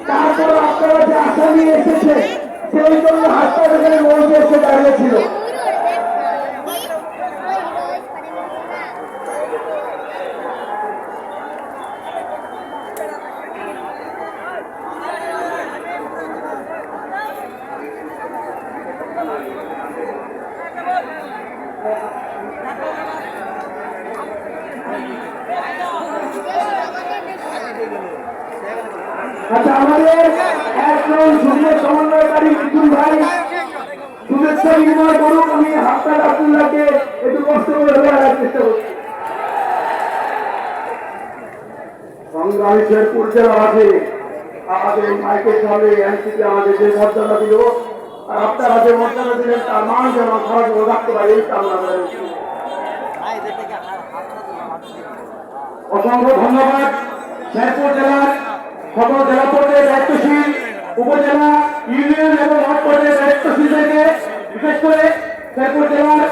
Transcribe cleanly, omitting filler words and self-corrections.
তারপর আপনারা যে আশা নিয়ে এসেছে সেই জন্য হাসপাতালে মৌজে এসে দাঁড়িয়েছিল। আচ্ছা, আমাদের একজন যুগ্ম সমন্বয়কারী বিপুল ভাই শুভেচ্ছা বিনিময় করুন। আমি হাফতার আব্দুল্লাহকে একটু কষ্ট করে ধরার চেষ্টা করছি। সংগ্রামী শেরপুর জেলাবাসী, আমাদের মাইকের সামনে এনসিপি আমাদের যে মর্যাদা দিল আর আপনারা যে মর্যাদা দিলেন তার মান যেন সারা জীবন রাখতে পারে এই কামনা করেন। অসংখ্য ধন্যবাদ শেরপুর জেলার সকল জেলা পর্যায়ে দায়িত্বশীল, উপজেলা, ইউনিয়ন এবং ওয়ার্ড পর্যায়ে দায়িত্বশীলদেরকে, বিশেষ করে শেরপুর জেলার